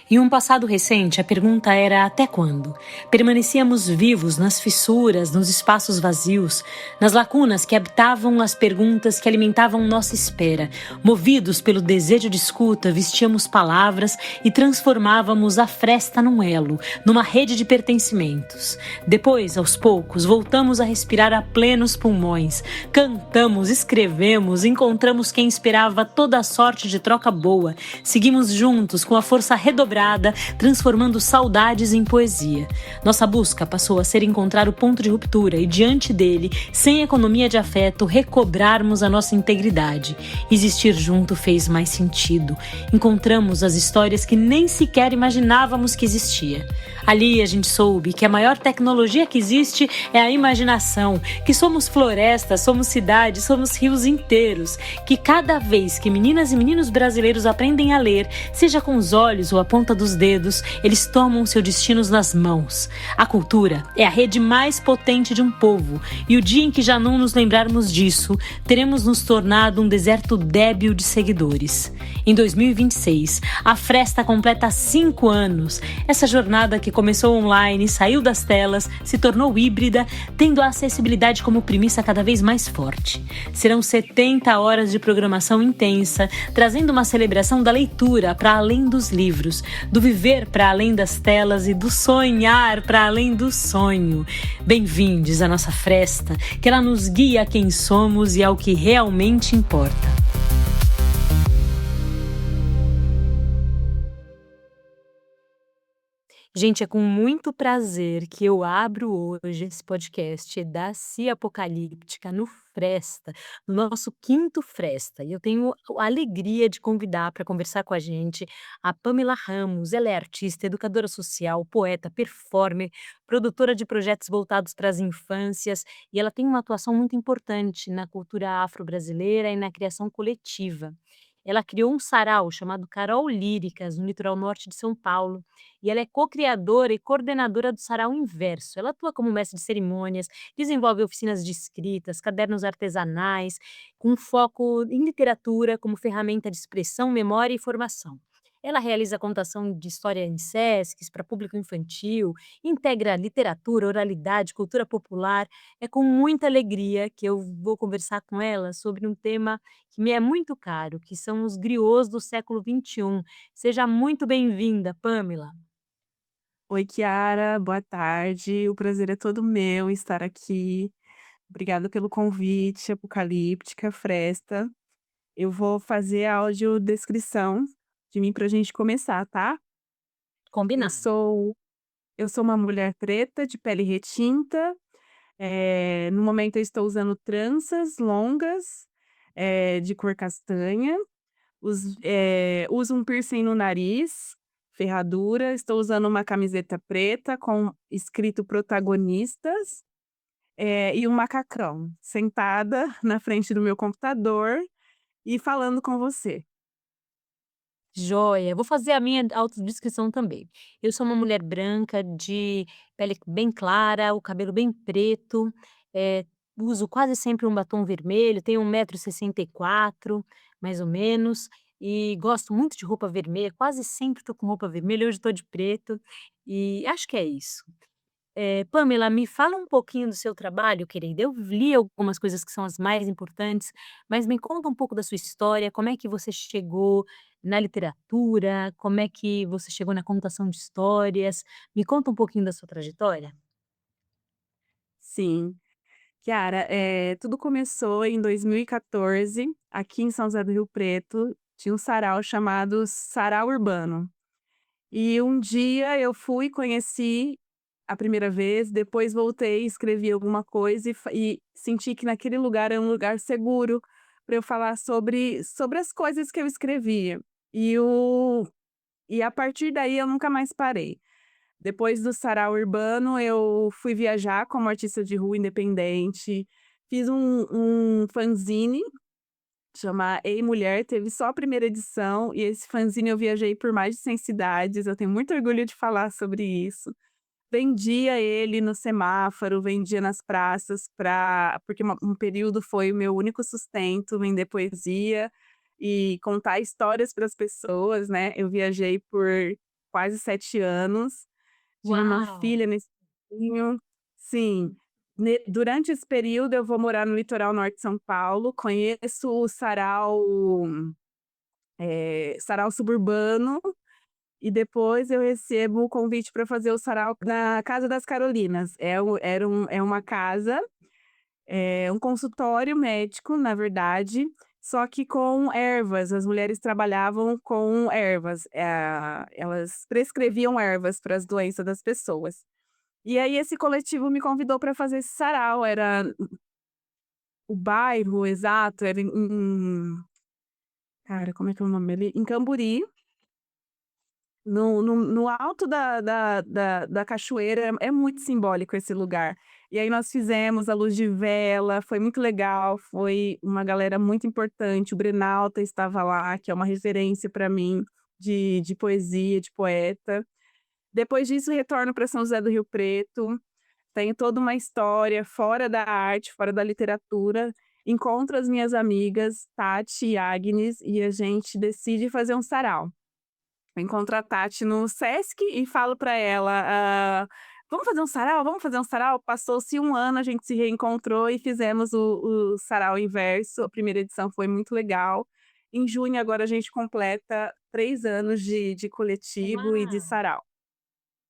Em um passado recente, a pergunta era até quando? Permanecíamos vivos nas fissuras, nos espaços vazios, nas lacunas que habitavam as perguntas que alimentavam nossa espera. Movidos pelo desejo de escuta, vestíamos palavras e transformávamos a fresta num elo, numa rede de pertencimentos. Depois, aos poucos, voltamos a respirar a plenos pulmões. Cantamos, escrevemos, encontramos quem esperava toda a sorte de troca boa. Seguimos juntos com a força redobrada, transformando saudades em poesia. Nossa busca passou a ser encontrar o ponto de ruptura e, diante dele, sem economia de afeto, recobrarmos a nossa integridade. Existir junto fez mais sentido. Encontramos as histórias que nem sequer imaginávamos que existia. Ali a gente soube que a maior tecnologia que existe é a imaginação, que somos florestas, somos cidades, somos rios inteiros, que cada vez que meninas e meninos brasileiros aprendem a ler, seja com os olhos ou a ponta dos dedos, eles tomam seus destinos nas mãos. A cultura é a rede mais potente de um povo, e o dia em que já não nos lembrarmos disso, teremos nos tornado um deserto débil de seguidores. Em 2026, a Fresta completa 5 anos. Essa jornada que começou online, saiu das telas, se tornou híbrida, tendo a acessibilidade como premissa cada vez mais forte. Serão 70 horas de programação intensa, trazendo uma celebração da leitura para além dos livros, do viver para além das telas e do sonhar para além do sonho. Bem-vindos à nossa Fresta, que ela nos guia a quem somos e ao que realmente importa. Gente, é com muito prazer que eu abro hoje esse podcast da Cia Apocalíptica no Fresta, no nosso quinto Fresta. E eu tenho a alegria de convidar para conversar com a gente a Pamela Ramos. Ela é artista, educadora social, poeta, performer, produtora de projetos voltados para as infâncias, e ela tem uma atuação muito importante na cultura afro-brasileira e na criação coletiva. Ela criou um sarau chamado Carol Líricas, no litoral norte de São Paulo, e ela é co-criadora e coordenadora do Sarau Inverso. Ela atua como mestre de cerimônias, desenvolve oficinas de escritas, cadernos artesanais, com foco em literatura como ferramenta de expressão, memória e formação. Ela realiza contação de história em SESCs para público infantil, integra literatura, oralidade, cultura popular. É com muita alegria que eu vou conversar com ela sobre um tema que me é muito caro, que são os griots do século XXI. Seja muito bem-vinda, Pamela. Oi, Kiara, boa tarde. O prazer é todo meu estar aqui. Obrigada pelo convite, Apocalíptica, Fresta. Eu vou fazer a audiodescrição de mim para a gente começar, tá? Eu Combinado. sou, eu sou uma mulher preta, de pele retinta. No momento eu estou usando tranças longas, de cor castanha. Uso um piercing no nariz, ferradura. Estou usando uma camiseta preta com escrito protagonistas, e um macacão, sentada na frente do meu computador e falando com você. Joia. Vou fazer a minha autodescrição também. Eu sou uma mulher branca, de pele bem clara, o cabelo bem preto, uso quase sempre um batom vermelho, tenho 1,64 m, mais ou menos, e gosto muito de roupa vermelha, quase sempre estou com roupa vermelha, hoje estou de preto, e acho que é isso. Pamela, me fala um pouquinho do seu trabalho, querida. Eu li algumas coisas que são as mais importantes, mas me conta um pouco da sua história, como é que você chegou na literatura, como é que você chegou na contação de histórias. Me conta um pouquinho da sua trajetória. Sim. Kiara, tudo começou em 2014, aqui em São José do Rio Preto, tinha um sarau chamado Sarau Urbano. E um dia eu fui, conheci a primeira vez, depois voltei, escrevi alguma coisa e senti que naquele lugar era um lugar seguro para eu falar sobre as coisas que eu escrevia. E o e a partir daí eu nunca mais parei. Depois do sarau urbano, eu fui viajar como artista de rua independente, fiz um fanzine, chama Ei Mulher, teve só a primeira edição, e esse fanzine eu viajei por mais de 100 cidades, eu tenho muito orgulho de falar sobre isso. Vendia ele no semáforo, vendia nas praças porque um período foi o meu único sustento, vender poesia e contar histórias para as pessoas, né. Eu viajei por quase 7 anos. Tive uma Uau! filha nesse tempinho. Sim. Durante esse período eu vou morar no litoral norte de São Paulo, conheço o sarau suburbano, e depois eu recebo o convite para fazer o sarau na Casa das Carolinas. É uma casa, é um consultório médico, na verdade, só que com ervas. As mulheres trabalhavam com ervas, elas prescreviam ervas para as doenças das pessoas. E aí esse coletivo me convidou para fazer esse sarau, era o bairro exato era cara, como é que é o nome ali? Em Camburi, no alto da cachoeira, é muito simbólico esse lugar. E aí nós fizemos a luz de vela, foi muito legal, foi uma galera muito importante, o Brenalta estava lá, que é uma referência para mim de poesia, de poeta. Depois disso retorno para São José do Rio Preto, tenho toda uma história fora da arte, fora da literatura, encontro as minhas amigas Tati e Agnes e a gente decide fazer um sarau. Eu encontro a Tati no Sesc e falo para ela: "Vamos fazer um sarau? Vamos fazer um sarau?". Passou-se 1 ano, a gente se reencontrou e fizemos o sarau inverso. A primeira edição foi muito legal. Em junho, agora, a gente completa 3 anos de coletivo e de Uau! sarau.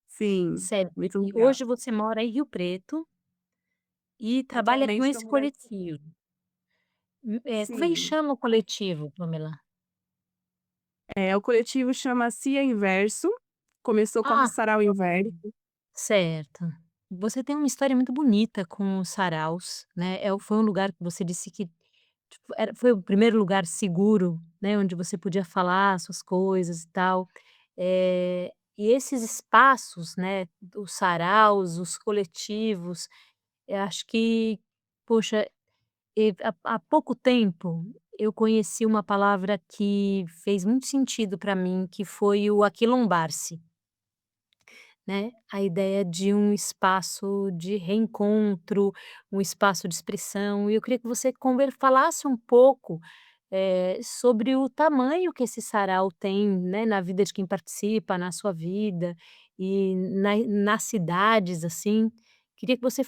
Sim, Sério. muito E legal. hoje você mora em Rio Preto e trabalha com Atualmente estou esse morando coletivo. Como é que sim. chama o coletivo, Pamela? O coletivo chama Cia Inverso, começou como Ah, sarau inverso. certo. Você tem uma história muito bonita com os saraus, né, foi um lugar que você disse que, tipo, foi o primeiro lugar seguro, né, onde você podia falar suas coisas e tal. E esses espaços, né, os saraus, os coletivos, eu acho que, poxa, há pouco tempo eu conheci uma palavra que fez muito sentido para mim, que foi o aquilombar-se. Né, a ideia de um espaço de reencontro, um espaço de expressão, e eu queria que você falasse um pouco, sobre o tamanho que esse sarau tem, né, na vida de quem participa, na sua vida e nas cidades, assim. Queria que você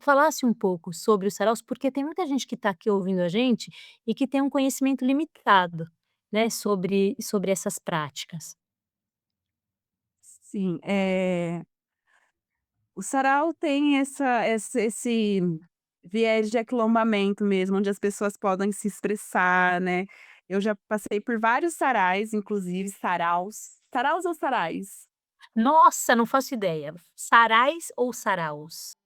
falasse um pouco sobre os saraus, porque tem muita gente que está aqui ouvindo a gente e que tem um conhecimento limitado, né, sobre essas práticas. Sim, o sarau tem esse viés de aquilombamento mesmo, onde as pessoas podem se expressar, né. Eu já passei por vários sarais, inclusive saraus. Saraus ou sarais? Nossa, não faço ideia. Sarais ou saraus?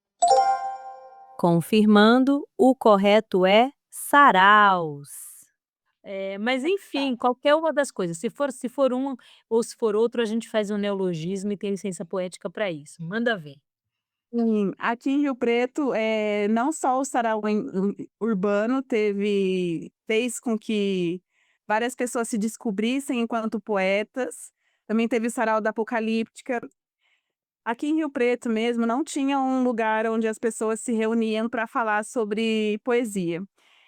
Confirmando, o correto é saraus. Mas enfim, qualquer uma das coisas, se for um ou se for outro, a gente faz um neologismo e tem licença poética para isso. Manda ver. Sim, aqui em Rio Preto, não só o sarau urbano fez com que várias pessoas se descobrissem enquanto poetas, também teve o sarau da Apocalíptica. Aqui em Rio Preto mesmo não tinha um lugar onde as pessoas se reuniam para falar sobre poesia.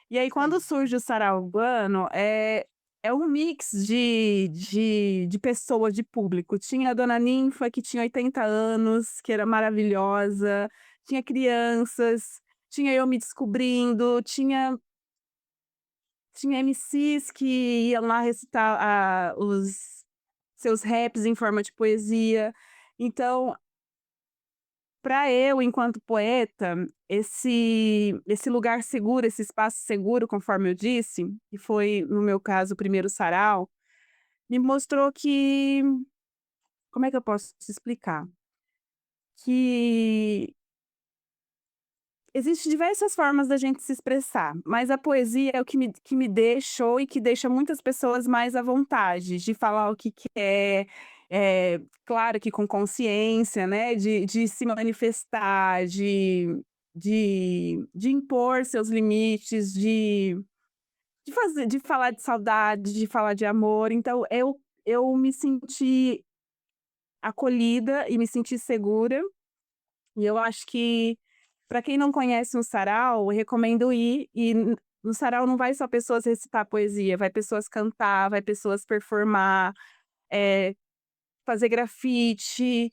E aí quando Certo. surge o sarau urbano, é um mix de pessoas, de público. Tinha a dona Ninfa, que tinha 80 anos, que era maravilhosa, tinha crianças, tinha eu me descobrindo, tinha MCs que iam lá recitar os seus raps em forma de poesia. Então, para eu, enquanto poeta, esse lugar seguro, esse espaço seguro, conforme eu disse, que foi, no meu caso, o primeiro sarau, me mostrou que como é que eu posso te explicar? Que existe diversas formas da gente se expressar, mas a poesia é o que me deixou e que deixa muitas pessoas mais à vontade de falar o que quer, claro que com consciência, né, de se manifestar, de impor seus limites, de falar de saudade, de falar de amor. Então eu me senti acolhida e me senti segura, e eu acho que para quem não conhece um sarau, eu recomendo ir e no sarau não vai só pessoas recitar poesia, vai pessoas cantar, vai pessoas performar, fazer grafite,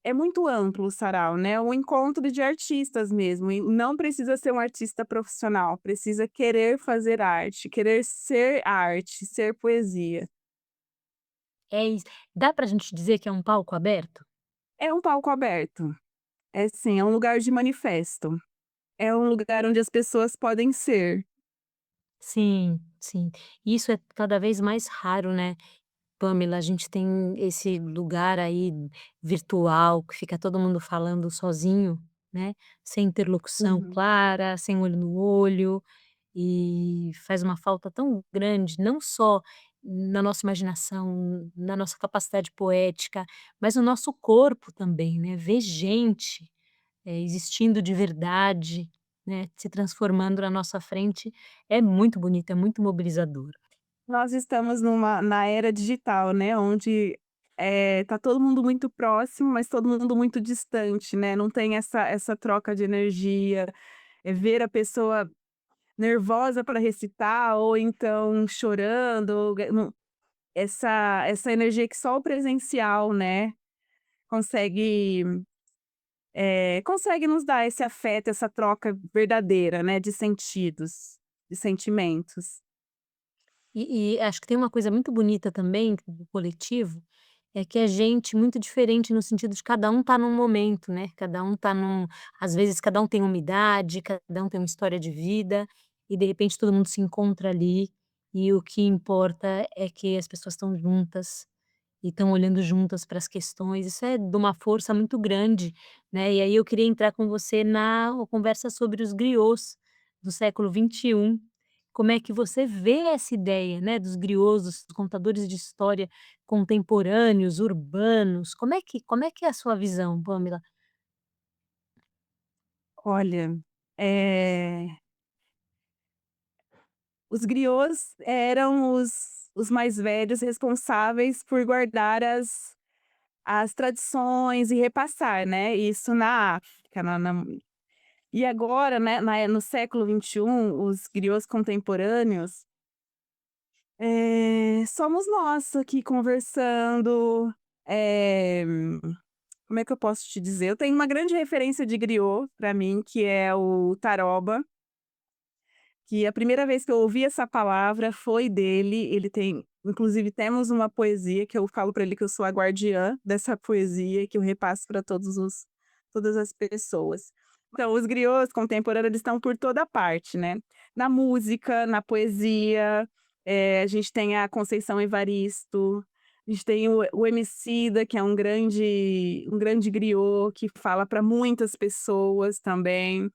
é muito amplo o sarau, né, um encontro de artistas mesmo, e não precisa ser um artista profissional, precisa querer fazer arte, querer ser arte, ser poesia. É isso. Dá pra gente dizer que é um palco aberto? É um palco aberto, é sim, é um lugar de manifesto, é um lugar onde as pessoas podem ser. Sim, sim. Isso é cada vez mais raro, né, Pamela, a gente tem esse lugar aí virtual que fica todo mundo falando sozinho, né, sem interlocução Uhum. clara, sem olho no olho, e faz uma falta tão grande, não só na nossa imaginação, na nossa capacidade poética, mas no nosso corpo também, né, ver gente, existindo de verdade, né, se transformando na nossa frente, é muito bonito, é muito mobilizador. Nós estamos na era digital, né, onde, tá todo mundo muito próximo, mas todo mundo muito distante, né, não tem essa troca de energia, ver a pessoa nervosa para recitar ou então chorando ou não, essa energia que só o presencial, né, consegue, consegue nos dar esse afeto, essa troca verdadeira, né, de sentidos, de sentimentos. E acho que tem uma coisa muito bonita também do coletivo, é que é gente muito diferente no sentido de cada um tá num momento, né, cada um tá num às vezes cada um tem uma idade, cada um tem uma história de vida, e de repente todo mundo se encontra ali, e o que importa é que as pessoas estão juntas, e estão olhando juntas para as questões, isso é de uma força muito grande, né. E aí eu queria entrar com você na conversa sobre os griots do século XXI. Como é que você vê essa ideia, né, dos griots, dos contadores de história contemporâneos, urbanos, como é que é a sua visão, Pamela? Olha, eh os griots eram os mais velhos responsáveis por guardar as tradições e repassar, né, isso na África, na e agora, né, no século XXI, os griots contemporâneos, somos nós aqui conversando, eh, como é que eu posso te dizer? Eu tenho uma grande referência de griot para mim, que é o taroba. Que a primeira vez que eu ouvi essa palavra foi dele, ele tem inclusive temos uma poesia que eu falo para ele que eu sou a guardiã dessa poesia, que eu repasso para todas as pessoas. Então, os griots contemporâneos, eles estão por toda parte, né, na música, na poesia, a gente tem a Conceição Evaristo, a gente tem o Emicida, que é um grande griot, que fala para muitas pessoas também.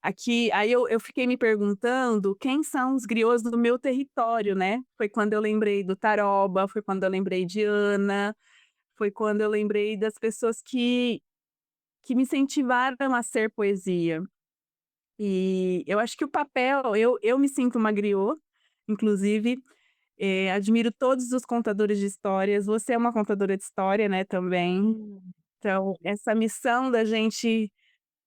Aqui aí eu fiquei me perguntando quem são os griots do meu território, né. Foi quando eu lembrei do Taroba, foi quando eu lembrei de Ana, foi quando eu lembrei das pessoas que me incentivaram a ser poesia. E eu acho que o papel eu me sinto uma griot, inclusive, admiro todos os contadores de histórias, você é uma contadora de história, né, também. Então, essa missão da gente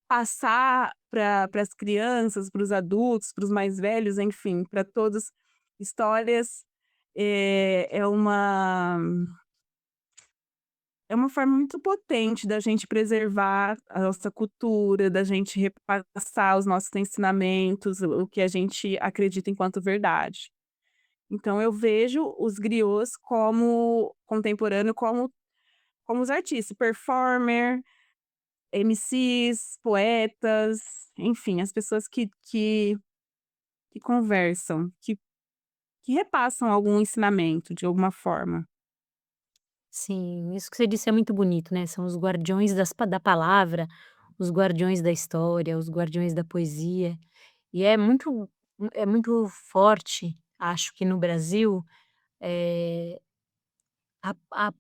passar para as crianças, para os adultos, para os mais velhos, enfim, para todos, histórias, é uma forma muito potente da gente preservar a nossa cultura, da gente repassar os nossos ensinamentos, o que a gente acredita enquanto verdade. Então eu vejo os griots como contemporâneo, como os artistas, performer, MCs, poetas, enfim, as pessoas que conversam, que repassam algum ensinamento de alguma forma. Sim, isso que você disse é muito bonito, né, são os guardiões da palavra, os guardiões da história, os guardiões da poesia, e é muito forte, acho que no Brasil, eh, a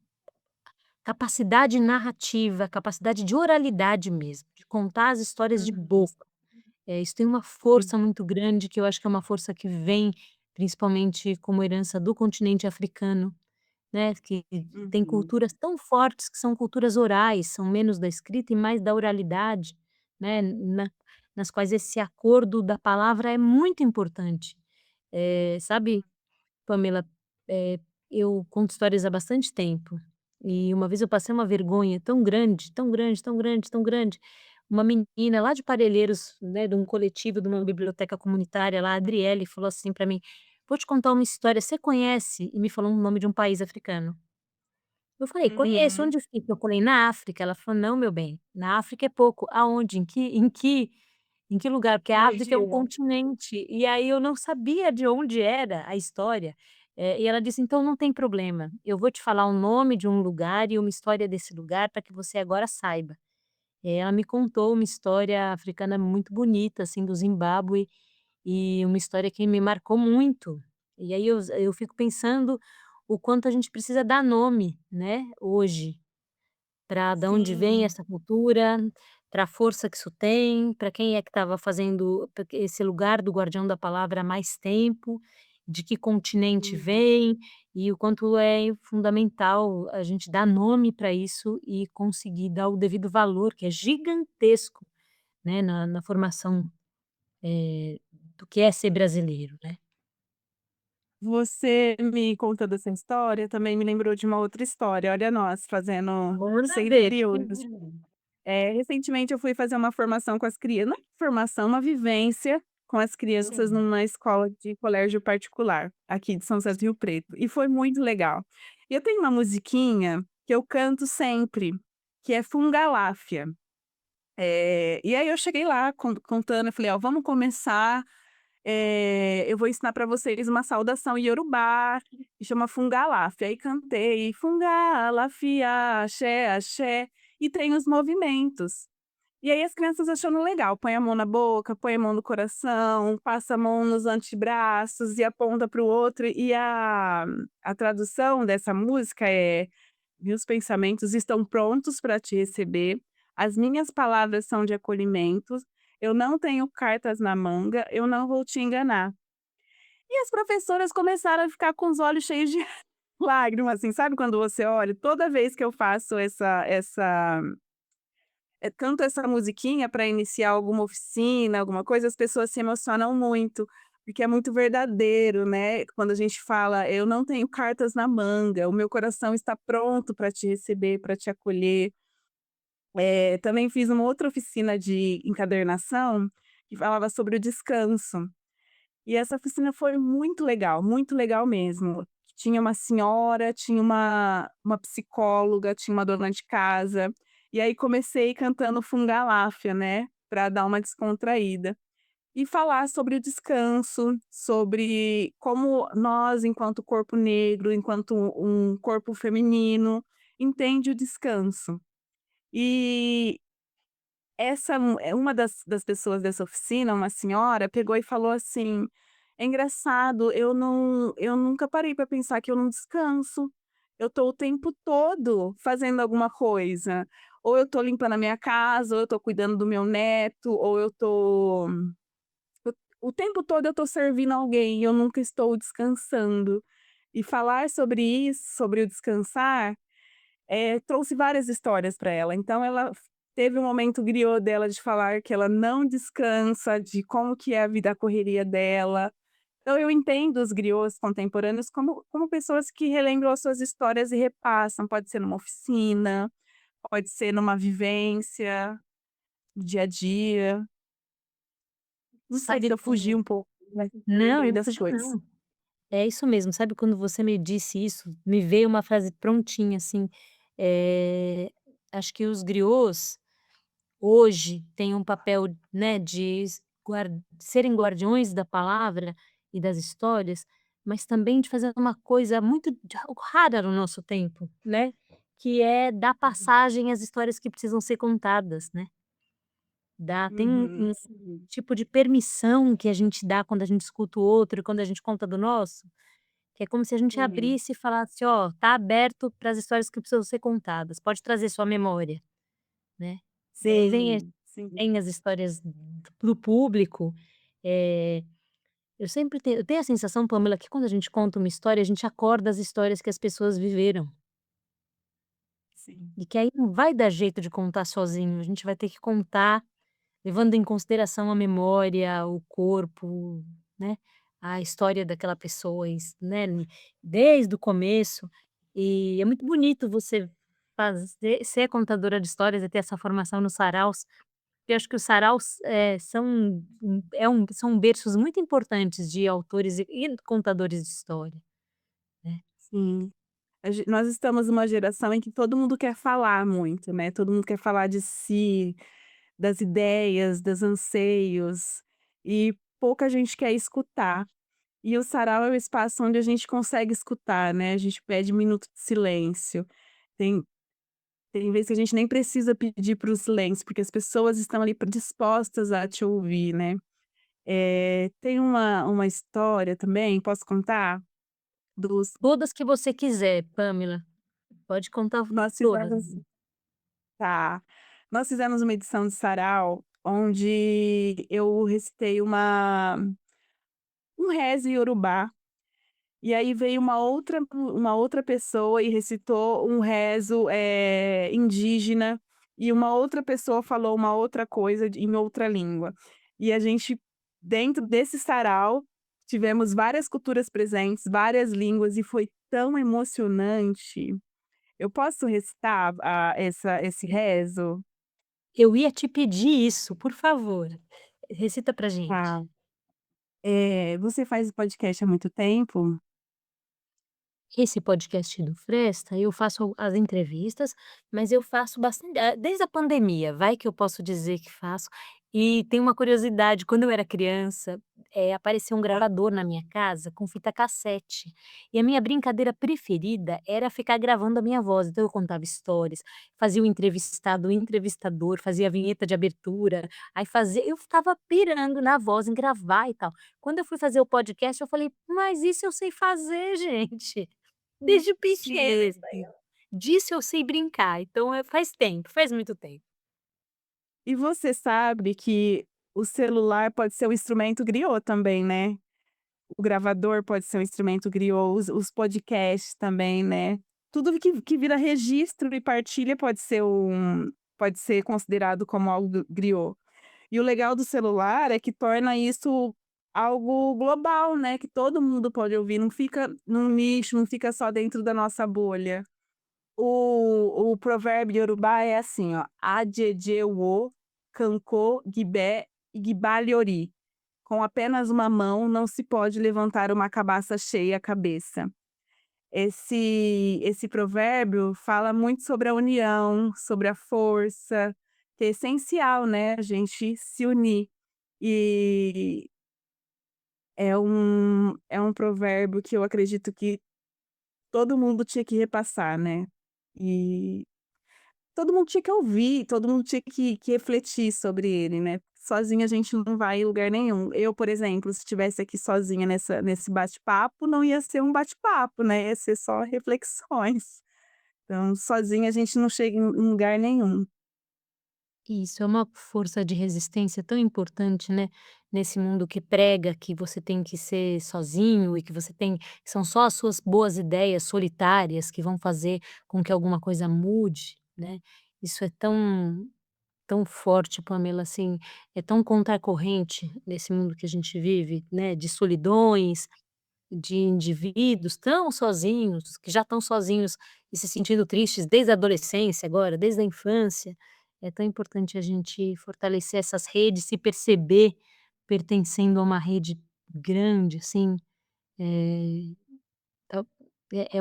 capacidade narrativa, a capacidade de oralidade mesmo, de contar as histórias de Uhum. boca. Isso tem uma Sim. força muito grande, que eu acho que é uma força que vem principalmente como herança do continente africano, né, que tem Uhum. culturas tão fortes que são culturas orais, são menos da escrita e mais da oralidade, né, nas quais esse acordo da palavra é muito importante. Sabe, Pamela, eh, eu conto histórias há bastante tempo, E uma vez eu passei uma vergonha tão grande, tão grande, tão grande, tão grande. Uma menina lá de Parelheiros, né, de um coletivo, de uma biblioteca comunitária lá, a Adriele, falou assim para mim: "Vou te contar uma história, você conhece?" E me falou o nome de um país africano. Eu falei: "Conheço, Uhum. onde fica?" Eu falei: "Na África". Ela falou: "Não, meu bem, na África é pouco". "Aonde? Em que lugar?" Porque a África é um Região. continente. E aí eu não sabia de onde era a história, e ela disse: "Então não tem problema, eu vou te falar o nome de um lugar e uma história desse lugar para que você agora saiba". Ela me contou uma história africana muito bonita, assim, do Zimbábue, e uma história que me marcou muito. E aí eu fico pensando o quanto a gente precisa dar nome, né, hoje, para da onde vem Sim. essa cultura, para a força que isso tem, para quem é que estava fazendo esse lugar do guardião da palavra há mais tempo, de que continente Uhum. vem, e o quanto é fundamental a gente dar nome para isso e conseguir dar o devido valor, que é gigantesco, né, na formação, do que é ser brasileiro, né. Você me contando essa história também me lembrou de uma outra história. Olha nós fazendo Manda 6 ver. períodos. Recentemente eu fui fazer uma formação com as crianças, não é formação, uma vivência com as crianças Sim. numa escola de colégio particular, aqui de São José do Rio Preto, e foi muito legal. E eu tenho uma musiquinha que eu canto sempre, que é Fungaláfia. E aí eu cheguei lá contando, eu falei: "Ó, vamos começar, eu vou ensinar para vocês uma saudação iorubá, que chama Fungaláfia". Aí cantei: "Fungaláfia, axé, axé", e tem os movimentos. E aí as crianças achando legal, põe a mão na boca, põe a mão no coração, passa a mão nos antebraços e aponta para o outro, e a tradução dessa música é: "Meus pensamentos estão prontos para te receber, as minhas palavras são de acolhimento, eu não tenho cartas na manga, eu não vou te enganar". E as professoras começaram a ficar com os olhos cheios de lágrimas, assim, sabe quando você olha? Toda vez que eu faço canto essa musiquinha para iniciar alguma oficina, alguma coisa, as pessoas se emocionam muito, porque é muito verdadeiro, né, quando a gente fala: "Eu não tenho cartas na manga, o meu coração está pronto para te receber, para te acolher". Também fiz uma outra oficina de encadernação, que falava sobre o descanso, e essa oficina foi muito legal mesmo. Tinha uma senhora, tinha uma psicóloga, tinha uma dona de casa, e aí comecei cantando Fungaláfia, né, para dar uma descontraída. E falar sobre o descanso, sobre como nós, enquanto corpo negro, enquanto um corpo feminino, entende o descanso. E uma das pessoas dessa oficina, uma senhora, pegou e falou assim: "É engraçado, eu nunca parei para pensar que eu não descanso. Eu tô o tempo todo fazendo alguma coisa. Ou eu tô limpando a minha casa, ou eu tô cuidando do meu neto, ou o tempo todo eu tô servindo alguém e eu nunca estou descansando". E falar sobre isso, sobre o descansar, trouxe várias histórias para ela. Então ela teve um momento griot dela de falar que ela não descansa, de como que é a vida, a correria dela. Então eu entendo os griots contemporâneos como pessoas que relembram as suas histórias e repassam, pode ser numa oficina, pode ser numa vivência, do dia a dia. Não sei se Sabe eu fugi um pouco, mas não, lembrei não das fugiu coisas. não. É isso mesmo, sabe quando você me disse isso, me veio uma frase prontinha, assim, eh, acho que os griots hoje têm um papel, né, de serem guardiões da palavra e das histórias, mas também de fazer uma coisa muito rara no nosso tempo, né, que é dar passagem às histórias que precisam ser contadas, né. Tem Uhum, um sim. tipo de permissão que a gente dá quando a gente escuta o outro e quando a gente conta do nosso, que é como se a gente Uhum. abrisse e falasse: "Ó, tá aberto para as histórias que precisam ser contadas, pode trazer sua memória", né. Tem Sim, sim. tem as histórias do público, eh, eu tenho a sensação, Pamela, que quando a gente conta uma história, a gente acorda as histórias que as pessoas viveram, Sim. e que aí não vai dar jeito de contar sozinho, a gente vai ter que contar levando em consideração a memória, o corpo, né, a história daquela pessoa, né, desde o começo. E é muito bonito você ser contadora de histórias e ter essa formação nos saraus, porque eu acho que os saraus, são berços muito importantes de autores e contadores de história, né. Sim. Nós estamos numa geração em que todo mundo quer falar muito, né, todo mundo quer falar de si, das ideias, dos anseios, e pouca gente quer escutar. E o sarau é o espaço onde a gente consegue escutar, né, a gente pede minuto de silêncio. Tem tem vezes que a gente nem precisa pedir para o silêncio, porque as pessoas estão ali dispostas a te ouvir, né. Tem uma história também, posso contar? Dos Todas que você quiser, Pamela, pode contar nós todas. fizemos Tá. Nós fizemos uma edição de sarau, onde eu recitei um rezo iorubá, e aí veio uma outra pessoa e recitou um rezo, indígena, e uma outra pessoa falou uma outra coisa em outra língua. E a gente, dentro desse sarau, tivemos várias culturas presentes, várias línguas, e foi tão emocionante. Eu posso recitar esse rezo? Eu ia te pedir isso, por favor, recita pra gente. Tá. Você faz podcast há muito tempo? Esse podcast do Fresta, eu faço as entrevistas, mas eu faço bastante desde a pandemia, vai que eu posso dizer que faço. E tem uma curiosidade, quando eu era criança, apareceu um gravador na minha casa com fita cassete, e a minha brincadeira preferida era ficar gravando a minha voz, então eu contava histórias, fazia o entrevistado, o entrevistador, fazia a vinheta de abertura, aí fazia eu ficava pirando na voz, em gravar e tal. Quando eu fui fazer o podcast eu falei: "Mas isso eu sei fazer gente". Desde pequena. Gente. Disso eu sei brincar, então faz tempo, faz muito tempo. E você sabe que o celular pode ser um instrumento griot também, né? O gravador pode ser um instrumento griot, os podcasts também, né? Tudo que vira registro e partilha pode ser considerado como algo griot. E o legal do celular é que torna isso algo global, né, que todo mundo pode ouvir, não fica num nicho, não fica só dentro da nossa bolha. O provérbio iorubá é assim, ó: "Ajeje-wo, kankô, gibé, igbalhori", com apenas uma mão não se pode levantar uma cabaça cheia à cabeça. Esse provérbio fala muito sobre a união, sobre a força, que é essencial, né, a gente se unir. E é um provérbio que eu acredito que todo mundo tinha que repassar, né. E todo mundo tinha que ouvir, todo mundo tinha que refletir sobre ele, né. Sozinho a gente não vai em lugar nenhum. Eu, por exemplo, se estivesse aqui sozinha nesse bate-papo, não ia ser um bate-papo, né, ia ser só reflexões. Então, sozinha a gente não chega em lugar nenhum. Isso é uma força de resistência tão importante, né, nesse mundo que prega que você tem que ser sozinho e que você tem que são só as suas boas ideias solitárias que vão fazer com que alguma coisa mude, né. Isso é tão forte, Pamela, assim, é tão contracorrente nesse mundo que a gente vive, né, de solidões, de indivíduos tão sozinhos, que já estão sozinhos e se sentindo tristes desde a adolescência agora, desde a infância. É tão importante a gente fortalecer essas redes, se perceber pertencendo a uma rede grande, assim, eh, tal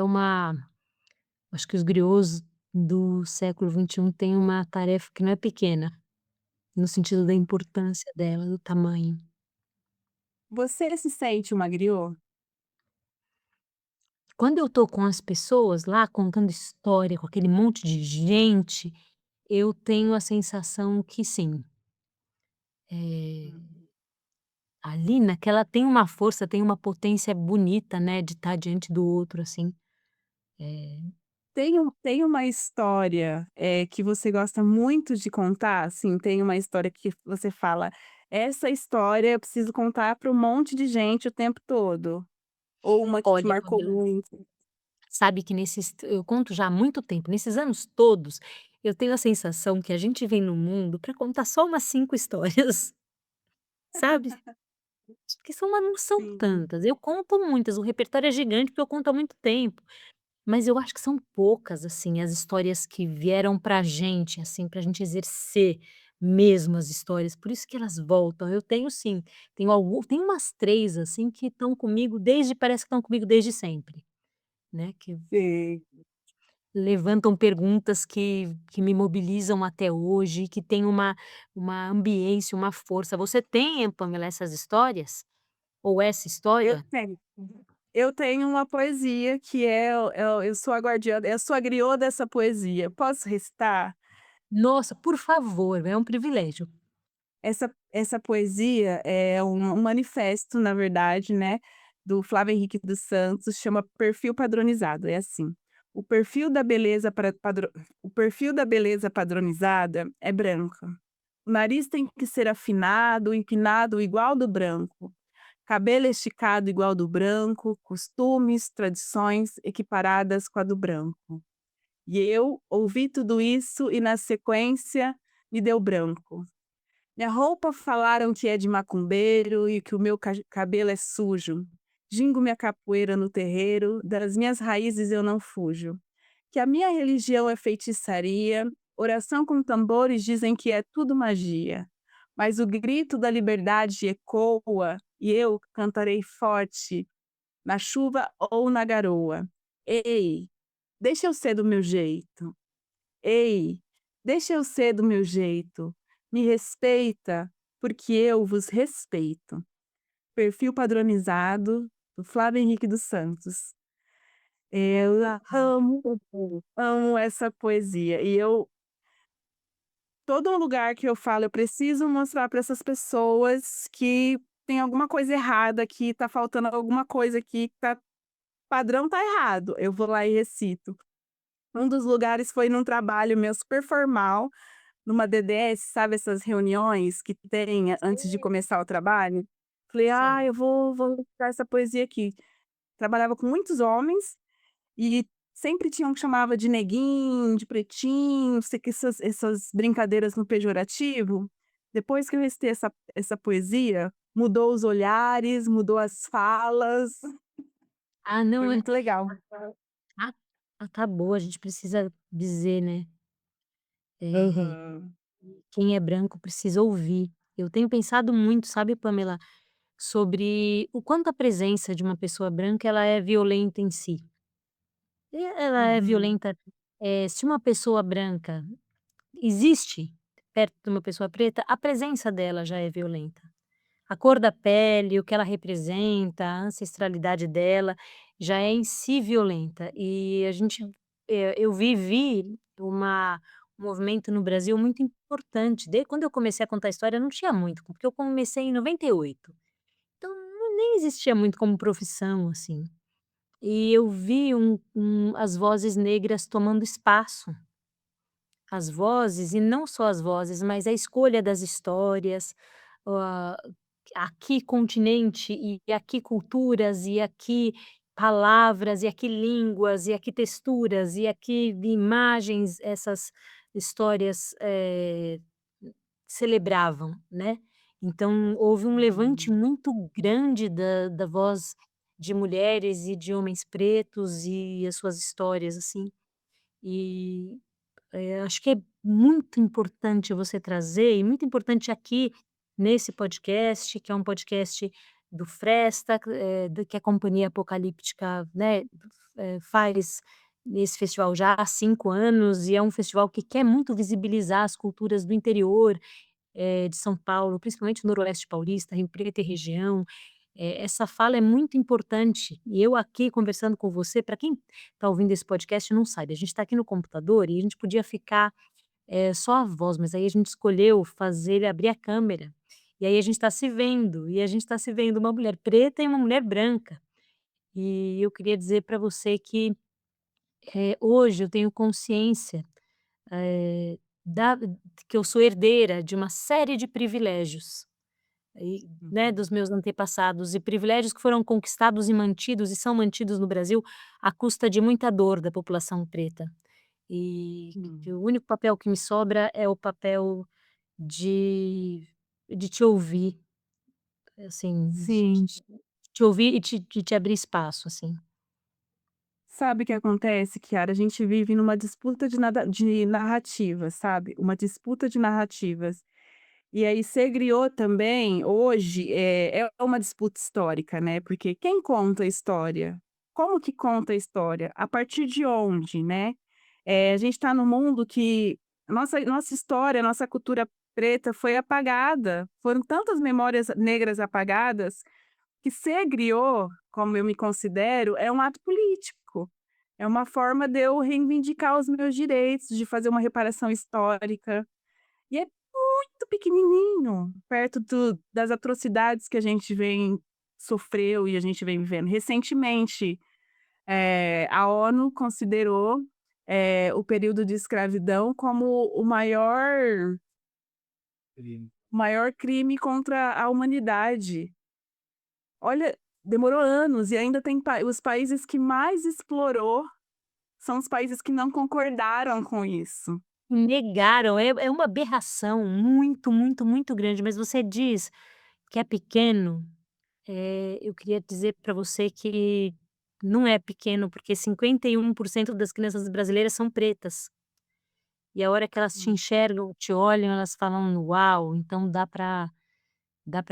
uma acho que os griots do século XXI têm uma tarefa que não é pequena, no sentido da importância dela, do tamanho. Você se sente uma griot? Quando eu tô com as pessoas lá contando história, com aquele monte de gente, eu tenho a sensação que sim. Eh, ali naquela tem uma força, tem uma potência bonita, né, de estar diante do outro, assim. Eh, Tem uma história, que você gosta muito de contar, assim, tem uma história que você fala: "Essa história eu preciso contar para um monte de gente o tempo todo", ou uma que te olha, marcou Pamela, muito? sabe que eu conto já há muito tempo, nesses anos todos, eu tenho a sensação que a gente vem no mundo para contar só umas 5 histórias, sabe? Porque são mas não são Sim. tantas, eu conto muitas, o repertório é gigante, porque eu conto há muito tempo. mas eu acho que são poucas, assim, as histórias que vieram pra gente, assim, pra gente exercer mesmo as histórias, por isso que elas voltam. Eu tenho sim, tenho umas 3 assim, que estão comigo desde parece que estão comigo desde sempre, né, que Sei. levantam perguntas que me mobilizam até hoje, que têm uma ambiência, uma força. Você tem, Pamela, essas histórias? Ou essa Eu história? tenho. Eu tenho uma poesia que eu sou a guardiã, eu sou a griot dessa poesia. Posso recitar? Nossa, por favor, é um privilégio. Essa poesia é um manifesto, na verdade, né, do Flávio Henrique dos Santos, chama Perfil Padronizado, é assim: "O perfil da beleza o perfil da beleza padronizada é branca. O nariz tem que ser afinado, empinado igual do branco, cabelo esticado igual do branco, costumes, tradições equiparadas com a do branco. E eu ouvi tudo isso e na sequência me deu branco. Minha roupa falaram que é de macumbeiro e que o meu cabelo é sujo. Gingo minha capoeira no terreiro, das minhas raízes eu não fujo. Que a minha religião é feitiçaria, oração com tambores dizem que é tudo magia. Mas o grito da liberdade ecoa e eu cantarei forte, na chuva ou na garoa. Ei, deixa eu ser do meu jeito. Ei, deixa eu ser do meu jeito. Me respeita, porque eu vos respeito. Perfil padronizado do Flávio Henrique dos Santos. Eu amo essa poesia. E eu, todo lugar que eu falo, eu preciso mostrar para essas pessoas que tem alguma coisa errada aqui, tá faltando alguma coisa aqui, tá, padrão tá errado. Eu vou lá e recito. Um dos lugares foi num trabalho meu super formal, numa DDS, sabe essas reuniões que tem antes de Sim, começar o trabalho? Falei: "Ah, sim. eu vou buscar essa poesia aqui". Trabalhava com muitos homens e sempre tinha um que chamava de neguinho, de pretinho, sei que essas brincadeiras no pejorativo. Depois que eu recitei essa poesia, mudou os olhares, mudou as falas, Ah, foi não, muito legal. ah, tá boa, a gente precisa dizer, né, eh, Aham. quem é branco precisa ouvir. Eu tenho pensado muito, sabe, Pamela, sobre o quanto a presença de uma pessoa branca, ela é violenta em si. E ela é Uhum. violenta, se uma pessoa branca existe perto de uma pessoa preta, a presença dela já é violenta. A cor da pele, o que ela representa, a ancestralidade dela, já é em si violenta. E a gente, eu vivi um movimento no Brasil muito importante. Desde quando eu comecei a contar história não tinha muito, porque eu comecei em 98. Então nem existia muito como profissão, assim. E eu vi as vozes negras tomando espaço. As vozes, e não só as vozes, mas a escolha das histórias, hã, aqui continente, e aqui culturas, e aqui palavras, e aqui línguas, e aqui texturas, e aqui imagens, essas histórias, celebravam, né. Então houve um levante Uhum. muito grande da voz de mulheres e de homens pretos e as suas histórias, assim. E acho que é muito importante você trazer e muito importante aqui nesse podcast, que é um podcast do Fresta, do que a Companhia Apocalíptica, né, faz nesse festival já há 5 anos e é um festival que quer muito visibilizar as culturas do interior, de São Paulo, principalmente o noroeste paulista, Rio Preto e região. Essa fala é muito importante e eu aqui conversando com você, para quem está ouvindo esse podcast não sabe, a gente está aqui no computador e a gente podia ficar, só a voz, mas aí a gente escolheu fazer ele abrir a câmera, e aí a gente está se vendo, e a gente está se vendo uma mulher preta e uma mulher branca. E eu queria dizer para você que, hoje eu tenho consciência, da que eu sou herdeira de uma série de privilégios. Né, Uhum. dos meus antepassados e privilégios que foram conquistados e mantidos e são mantidos no Brasil à custa de muita dor da população preta. E que Hum. o único papel que me sobra é o papel de te ouvir, assim, Sim. te ouvir e te abrir espaço, assim. Sabe o que acontece, Kiara? A gente vive numa disputa de narrativas, sabe? Uma disputa de narrativas. E aí ser griot também, hoje, é uma disputa histórica, né, porque quem conta a história? Como que conta a história? A partir de onde, né? A gente está num mundo que nossa história, nossa cultura preta foi apagada, foram tantas memórias negras apagadas, que ser griot, como eu me considero, é um ato político. É uma forma de eu reivindicar os meus direitos, de fazer uma reparação histórica. E é muito pequenininho, perto das atrocidades que a gente vem sofreu e a gente vem vivendo. Recentemente, a ONU considerou, o período de escravidão como o maior crime contra a humanidade. Olha, demorou anos e ainda tem os países que mais explorou são os países que não concordaram com isso. Negaram, é uma aberração muito, muito, muito grande, mas você diz que é pequeno, eu queria dizer para você que não é pequeno, porque 51% das crianças brasileiras são pretas, e a hora que elas te Hum. enxergam, te olham, elas falam: "Uau", então dá pra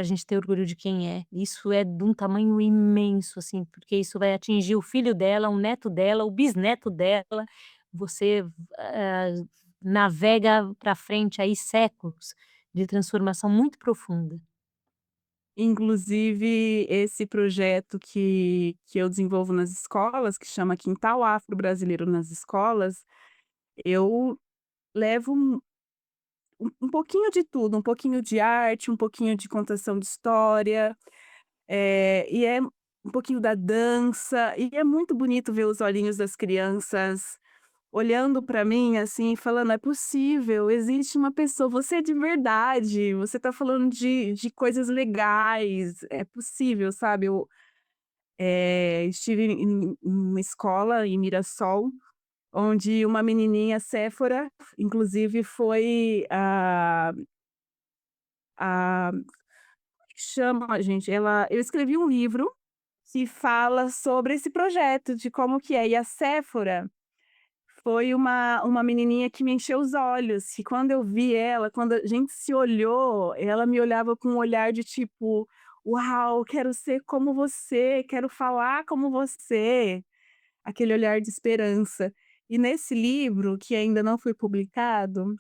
gente ter orgulho de quem é. Isso é de um tamanho imenso, assim, porque isso vai atingir o filho dela, o neto dela, o bisneto dela. Você, navega para frente aí séculos de transformação muito profunda. Inclusive, esse projeto que eu desenvolvo nas escolas, que chama Quintal Afro-Brasileiro nas Escolas, eu levo um pouquinho de tudo, um pouquinho de arte, um pouquinho de contação de história, e é um pouquinho da dança, e é muito bonito ver os olhinhos das crianças olhando para mim, assim, falando: "É possível, existe uma pessoa, você é de verdade, você está falando de coisas legais, é possível", sabe. Eu, estive em uma escola em Mirassol, onde uma menininha, Séfora, inclusive foi como que chama, gente? Eu escrevi um livro que fala sobre esse projeto, de como que é, e a Séfora foi uma menininha que me encheu os olhos, que quando eu vi ela, quando a gente se olhou, ela me olhava com um olhar de tipo: "Uau, quero ser como você, quero falar como você", aquele olhar de esperança. E nesse livro, que ainda não foi publicado,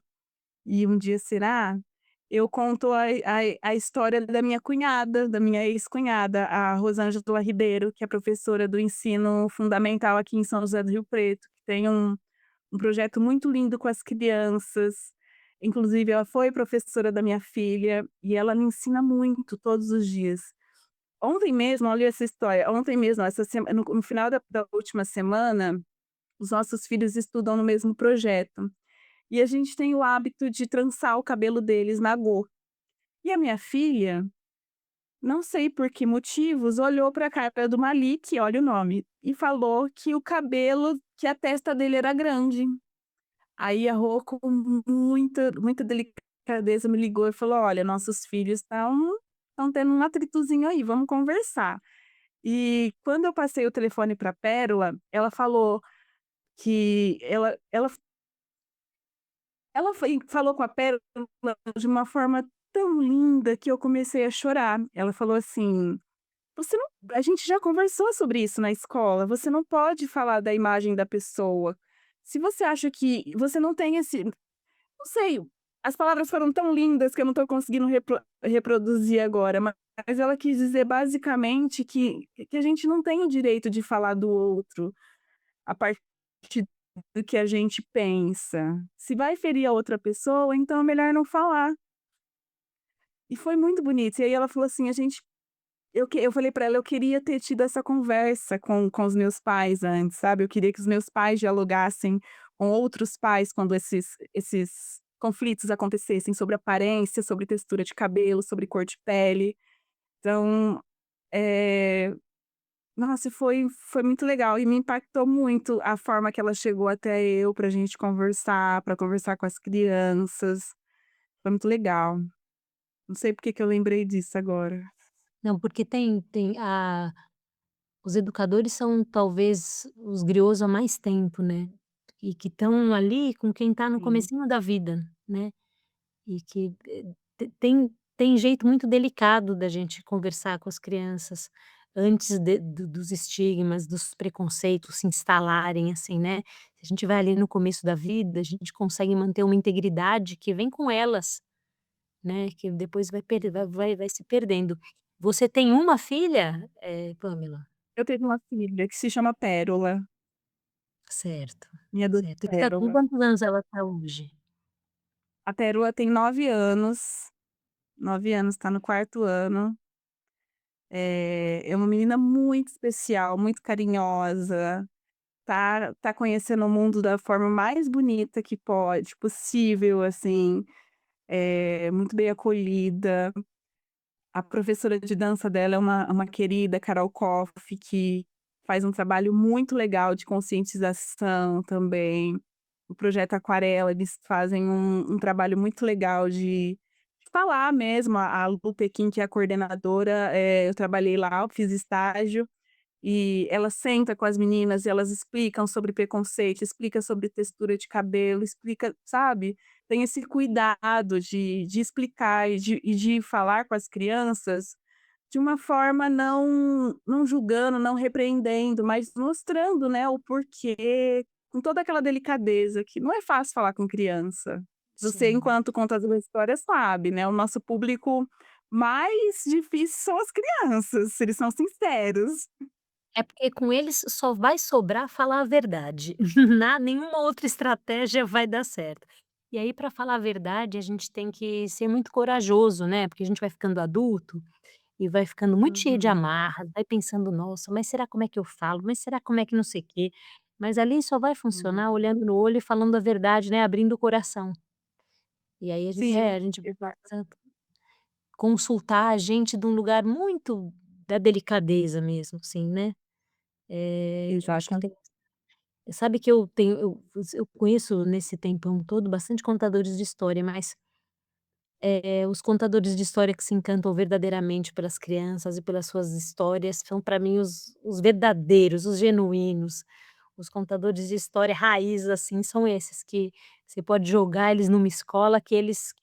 e um dia será, eu conto a história da minha cunhada, da minha ex-cunhada, a Rosângela Ribeiro, que é professora do ensino fundamental aqui em São José do Rio Preto, que tem um projeto muito lindo com as crianças. Inclusive, ela foi professora da minha filha e ela me ensina muito todos os dias. Ontem mesmo, olha essa história, ontem mesmo, essa sema no final da última semana, os nossos filhos estudam no mesmo projeto. E a gente tem o hábito de trançar o cabelo deles na go. E a minha filha, não sei por que motivos, olhou para a cara do Malik, olha o nome, e falou que o cabelo, que a testa dele era grande. Aí a Rô, com muita muita delicadeza, me ligou e falou: "Olha, nossos filhos estão tendo um atritozinho aí, vamos conversar". E quando eu passei o telefone pra Pérola, ela falou que ela falou com a Pérola de uma forma tão linda que eu comecei a chorar. Ela falou assim: "Você não a gente já conversou sobre isso na escola, você não pode falar da imagem da pessoa. Se você acha que você não tem esse". Não sei, as palavras foram tão lindas que eu não tô conseguindo reproduzir agora, mas ela quis dizer basicamente que a gente não tem o direito de falar do outro a partir do que a gente pensa. Se vai ferir a outra pessoa, então é melhor não falar. E foi muito bonito. E aí ela falou assim: "A gente", eu falei pra ela: "Eu queria ter tido essa conversa com os meus pais antes, sabe, eu queria que os meus pais dialogassem com outros pais quando esses conflitos acontecessem sobre aparência, sobre textura de cabelo, sobre cor de pele". Então, eh, nossa, foi muito legal e me impactou muito a forma que ela chegou até eu pra gente conversar, pra conversar com as crianças. Foi muito legal. Não sei por que que eu lembrei disso agora. Não, porque tem Os educadores são talvez os griots há mais tempo, né, e que estão ali com quem está no Sim. comecinho da vida, né, e que, tem jeito muito delicado da gente conversar com as crianças antes dos estigmas, dos preconceitos se instalarem, assim, né. Se a gente vai ali no começo da vida, a gente consegue manter uma integridade que vem com elas, né, que depois vai se perdendo. Você tem uma filha, Pamela? Eu tenho uma filha que se chama Pérola, Certo, minha doce certo. Com Pérola. quantos anos ela tá hoje? A Pérola tem 9 anos, 9 anos, tá no 4º ano. É uma menina muito especial, muito carinhosa, tá conhecendo o mundo da forma mais bonita que possível, assim, muito bem acolhida. A professora de dança dela é uma querida, Carol Koff, que faz um trabalho muito legal de conscientização também. O projeto Aquarela, eles fazem um trabalho muito legal de falar mesmo. A Lu Pequim, que é a coordenadora, eu trabalhei lá, eu fiz estágio, e ela senta com as meninas e elas explicam sobre preconceito, explica sobre textura de cabelo, explica, sabe, tem esse cuidado de explicar e de falar com as crianças de uma forma não julgando, não repreendendo, mas mostrando, né, o porquê, com toda aquela delicadeza, que não é fácil falar com criança. Você, Sim. enquanto contador de história, sabe, né, o nosso público mais difícil são as crianças, se eles são sinceros. É porque com eles só vai sobrar falar a verdade, nenhuma outra estratégia vai dar certo. E aí para falar a verdade a gente tem que ser muito corajoso, né, porque a gente vai ficando adulto e vai ficando muito cheio de Uhum. amarras, vai pensando: "Nossa, mas será como é que eu falo? Mas será como é que não sei quê". Mas ali só vai Hum. funcionar olhando no olho e falando a verdade, né, abrindo o coração. E aí Sim, a gente exato. precisa consultar a gente de um lugar muito da delicadeza mesmo, assim, né. Eu acho que tem, Exatamente. sabe que eu conheço nesse tempão todo bastante contadores de história, mas, os contadores de história que se encantam verdadeiramente pelas crianças e pelas suas histórias são para mim os verdadeiros, os genuínos. Os contadores de história raiz, assim, são esses que você pode jogar eles numa escola que eles,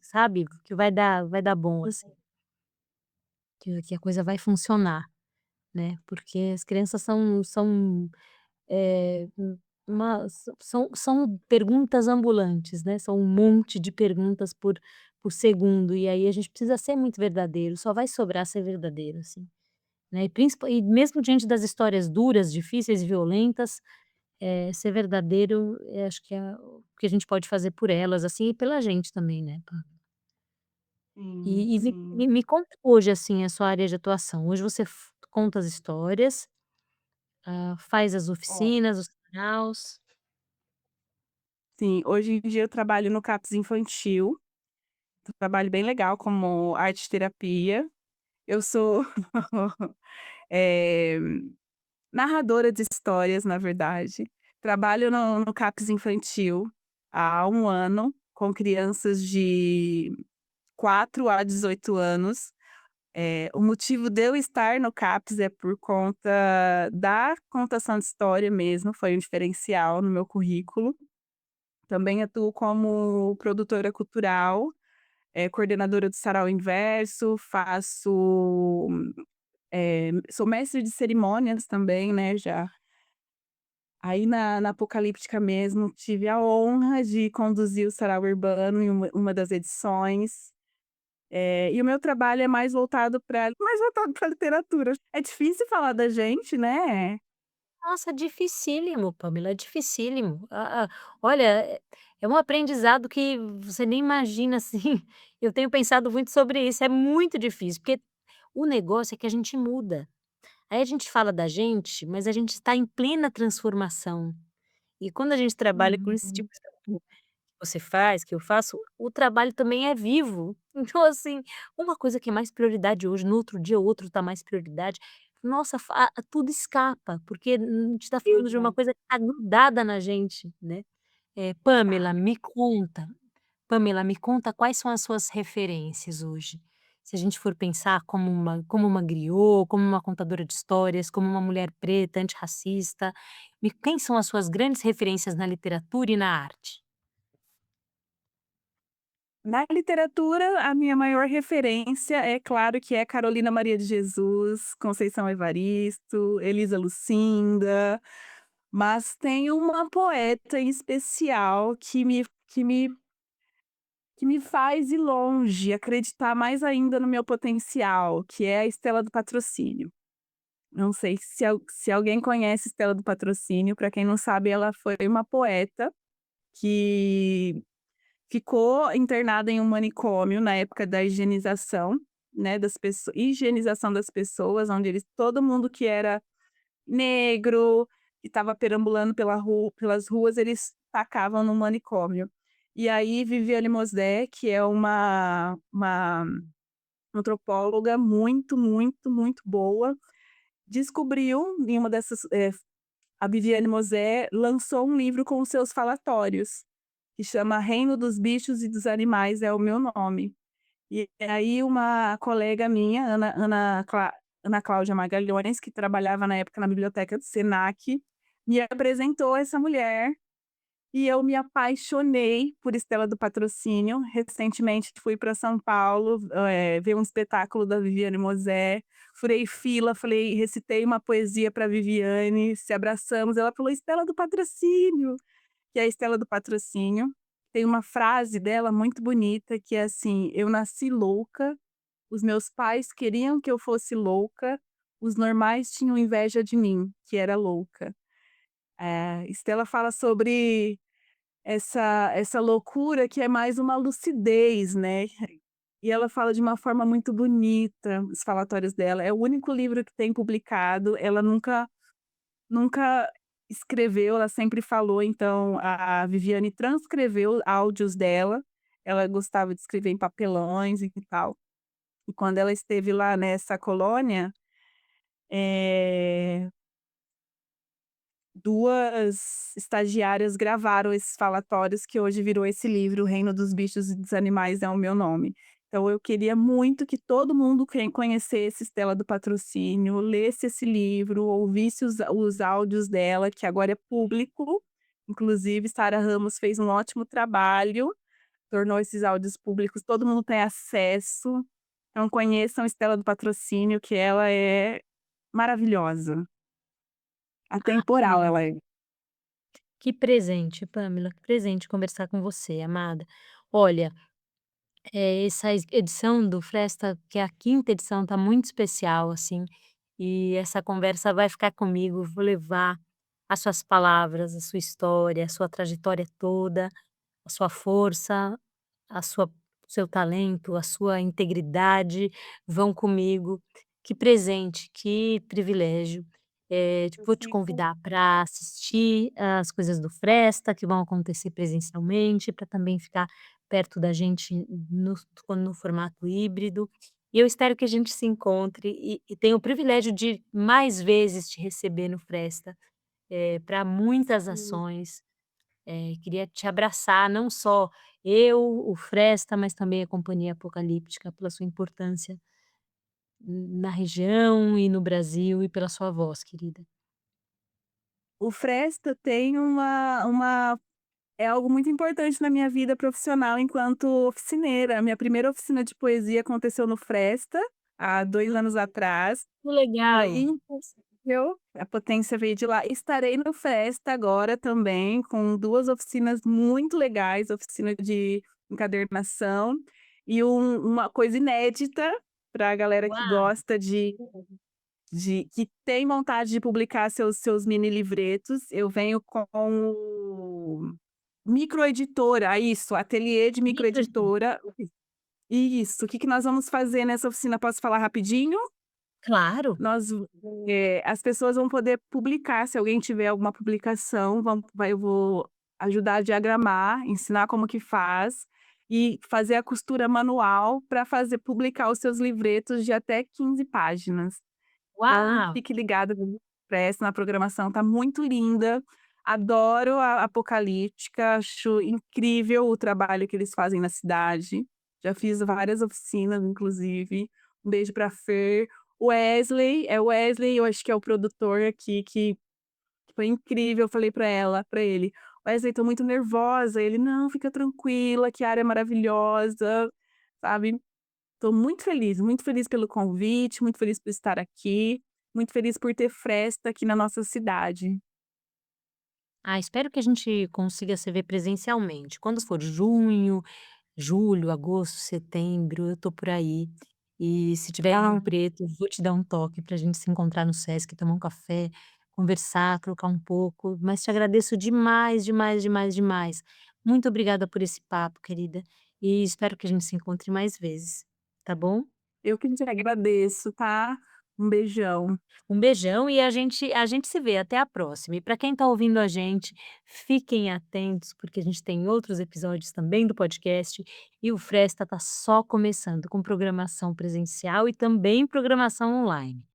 sabe, que vai dar bom, assim, que a coisa vai funcionar, né, porque as crianças são Eh, são perguntas ambulantes, né, são um monte de perguntas por segundo, e aí a gente precisa ser muito verdadeiro, só vai sobrar ser verdadeiro, assim, né, e mesmo diante das histórias duras, difíceis e violentas, ser verdadeiro, acho que é o que a gente pode fazer por elas, assim, e pela gente também, né, Sim, E sim. me conta hoje, assim, a sua área de atuação. Hoje você conta as histórias, faz as Ó, oficinas, os saraus. sim, hoje em dia eu trabalho no CAPS infantil, trabalho bem legal como arte terapia. Eu sou, eh, narradora de histórias, na verdade. Trabalho no CAPS infantil há 1 ano, com crianças de 4 a 18 anos. O motivo de eu estar no CAPS é por conta da contação de história mesmo, foi um diferencial no meu currículo. Também atuo como produtora cultural, coordenadora do Sarau Inverso, sou mestre de cerimônias também, né, já. Aí na Apocalíptica mesmo, tive a honra de conduzir o Sarau Urbano em uma das edições. E o meu trabalho é mais voltado pra literatura. É difícil falar da gente, né. Nossa, dificílimo, Pamela, é dificílimo. Olha, é um aprendizado que você nem imagina, assim, eu tenho pensado muito sobre isso, é muito difícil, porque o negócio é que a gente muda. Aí a gente fala da gente, mas a gente está em plena transformação. E quando a gente trabalha com esse tipo Uhum. de trabalho que você faz, que eu faço, o trabalho também é vivo. Então, assim, uma coisa que é mais prioridade hoje, no outro dia o outro tá mais prioridade. Nossa, tudo escapa, porque a gente tá falando de uma Exato. coisa que tá grudada na gente, né. Tá. Pamela, me conta quais são as suas referências hoje? Se a gente for pensar como uma griot, como uma contadora de histórias, como uma mulher preta, antirracista, quem são as suas grandes referências na literatura e na arte? Na literatura, a minha maior referência é claro que é Carolina Maria de Jesus, Conceição Evaristo, Elisa Lucinda, mas tem uma poeta em especial que me faz ir longe, acreditar mais ainda no meu potencial, que é a Estela do Patrocínio. Não sei se alguém conhece Estela do Patrocínio. Para quem não sabe, ela foi uma poeta que ficou internada em um manicômio na época da higienização, né, higienização das pessoas, onde todo mundo que era negro, que estava perambulando pelas ruas, eles tacavam no manicômio. E aí Viviane Mosdé, que é uma antropóloga muito, muito, muito boa, descobriu em uma dessas, a Viviane Mosé lançou um livro com os seus falatórios, que chama Reino dos Bichos e dos Animais é o meu nome. E aí uma colega minha, Ana Cláudia Magalhães, que trabalhava na época na biblioteca do Senac, me apresentou essa mulher e eu me apaixonei por Estela do Patrocínio. Recentemente fui para São Paulo, ver um espetáculo da Viviane Mosé, furei fila, falei, recitei uma poesia para Viviane, se abraçamos, ela falou: "Estela do Patrocínio", que é a Estela do Patrocínio. Tem uma frase dela muito bonita que é assim: "Eu nasci louca, os meus pais queriam que eu fosse louca, os normais tinham inveja de mim, que era louca". Estela fala sobre essa loucura que é mais uma lucidez, né. E ela fala de uma forma muito bonita, os falatórios dela. É o único livro que tem publicado, ela nunca escreveu, ela sempre falou, então a Viviane transcreveu áudios dela, ela gostava de escrever em papelões e tal. E quando ela esteve lá nessa colônia, eh 2 estagiárias gravaram esses falatórios que hoje virou esse livro, O Reino dos Bichos e dos Animais é o meu nome. Então eu queria muito que todo mundo conhecesse Estela do Patrocínio, lesse esse livro, ouvisse os áudios dela, que agora é público, inclusive Sara Ramos fez um ótimo trabalho, tornou esses áudios públicos, todo mundo tem acesso. Então conheçam Estela do Patrocínio, que ela é maravilhosa, atemporal Amém. ela é. Que presente, Pamela, que presente conversar com você, amada. Olha, essa edição do Fresta, que é a quinta edição, tá muito especial, assim, e essa conversa vai ficar comigo. Vou levar as suas palavras, a sua história, a sua trajetória toda, a sua força, a sua o seu talento, a sua integridade vão comigo. Que presente, que privilégio. Eu Vou te fico convidar para assistir as coisas do Fresta, que vão acontecer presencialmente, para também ficar perto da gente no formato híbrido. E eu espero que a gente se encontre e tenha o privilégio de mais vezes te receber no Fresta, para muitas ações. Queria te abraçar, não só eu, o Fresta, mas também a Companhia Apocalíptica, pela sua importância na região e no Brasil e pela sua voz, querida. O Fresta tem uma é algo muito importante na minha vida profissional enquanto oficineira. A minha primeira oficina de poesia aconteceu no Fresta, há 2 anos atrás. Que Foi legal. impossível, a potência veio de lá. Estarei no Fresta agora também com 2 oficinas muito legais, oficina de encadernação e uma coisa inédita para a galera que Uau! gosta que tem vontade de publicar seus mini livretos. Eu venho com o microeditora, isso, ateliê de Micro microeditora. Isso, o que que nós vamos fazer nessa oficina, posso falar rapidinho? Claro. Nós as pessoas vão poder publicar, se alguém tiver alguma publicação, eu vou ajudar a diagramar, ensinar como que faz, e fazer a costura manual para fazer publicar os seus livretos de até 15 páginas. Então, Uau! fique ligado no Expresso, na programação, tá muito linda. Adoro a Apocalíptica, acho incrível o trabalho que eles fazem na cidade. já fiz várias oficinas, inclusive. Um beijo pra Fer. O Wesley, eu acho que é o produtor aqui que foi incrível. Eu falei pra ele: "Wesley, tô muito nervosa". Ele: "Não, fica tranquila, que a área é maravilhosa", sabe. Tô muito feliz pelo convite, muito feliz por estar aqui, muito feliz por ter Fresta aqui na nossa cidade. Ah, espero que a gente consiga se ver presencialmente. Quando for junho, julho, agosto, setembro, eu tô por aí. E se tiver em Rio Preto, vou te dar um toque pra gente se encontrar no Sesc, tomar um café, conversar, trocar um pouco. Mas te agradeço demais, demais, demais, demais. Muito obrigada por esse papo, querida. E espero que a gente se encontre mais vezes, tá bom? Eu que te agradeço, tá? Um beijão. Um beijão e a gente se vê. Até a próxima. E para quem está ouvindo a gente, fiquem atentos, porque a gente tem outros episódios também do podcast e o Fresta está só começando com programação presencial e também programação online.